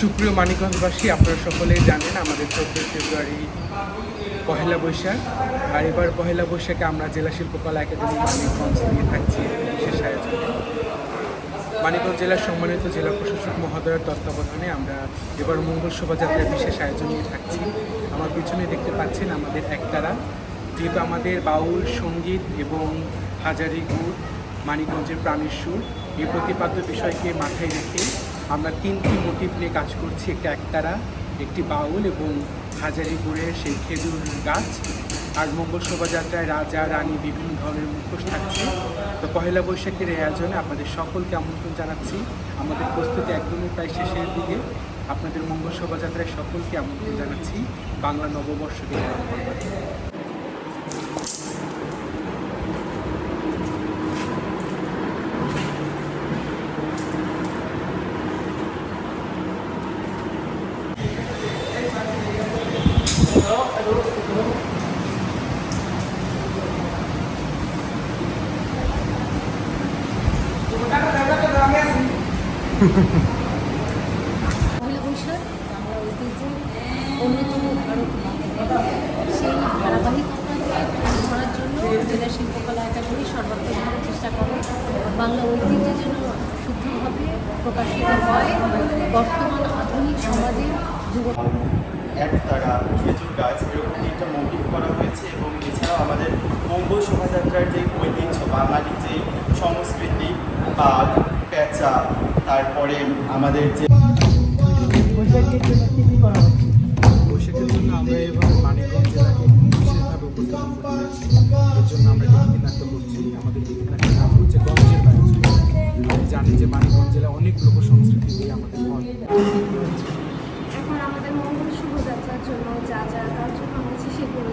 সুপ্রিয় মানিকগঞ্জবাসী, আপনারা সকলেই জানেন আমাদের 14 ফেব্রুয়ারি পহেলা বৈশাখ। আর এবার পহেলা বৈশাখে আমরা জেলা শিল্পকলা একাডেমি মানিকগঞ্জ নিয়ে থাকছি বিশেষ আয়োজনে। মানিকগঞ্জ জেলার সম্মানিত জেলা প্রশাসক মহোদয়ের তত্ত্বাবধানে আমরা এবার মঙ্গল শোভাযাত্রার বিশেষ আয়োজন নিয়ে থাকছি। আমার পিছনে দেখতে পাচ্ছেন আমাদের একতারা, যেহেতু আমাদের বাউল সঙ্গীত এবং হাজারি গুড় মানিকগঞ্জের প্রাণের সুর, এই প্রতিপাদ্য বিষয়কে মাথায় রেখে আমরা তিনটি মোটিভ নিয়ে কাজ করছি। একটা একতারা, একটি বাউল এবং হাজারি গুড়ের সেই খেজুর গাছ। আর মঙ্গল শোভাযাত্রায় রাজা রানী বিভিন্ন ধরনের মুখোশ থাকছে। তো পহেলা বৈশাখের এই আয়োজনে আপনাদের সকলকে আমন্ত্রণ জানাচ্ছি। আমাদের প্রস্তুতি একদমই প্রায় শেষের দিকে। আপনাদের মঙ্গল শোভাযাত্রায় সকলকে আমন্ত্রণ জানাচ্ছি বাংলা নববর্ষকে পালন করবার। পহেলা বৈশাখ বাংলা ঐতিহ্যের অন্যতম ধারক সেই ধারাবাহিকতাকে ধরার জন্য জেলা শিল্পকলা একাডেমি সর্বাত্মকভাবে চেষ্টা করে বাংলা ঐতিহ্য যেন শুদ্ধভাবে প্রকাশিত হয় বর্তমান আধুনিক সমাজের যুব। একতারা, খেজুর গাছ এরকম তিনটা মোটিভ করা হয়েছে এবং এছাড়াও আমাদের মঙ্গল শোভাযাত্রার যে ঐতিহ্য, বাঙালির যে সংস্কৃতি, বাঘ, পেঁচা, তারপরে আমাদের যে বৈশাখের জন্য আমরা এবার মানিকগঞ্জ জেলাকে বিশেষভাবে উপস্থাপন করতে পেরেছি। এর জন্য আমরা একটি নাট্য করছি। আমাদের নাট্যের নাম হচ্ছে গঞ্জের বায়ু। আমি জানি যে মানিকগঞ্জ জেলা অনেক লোক সংস্কৃতি দিয়ে আমাদের এখন আমাদের মঙ্গল শোভাযাত্রার জন্য যা যা তার জন্য হচ্ছে সেগুলো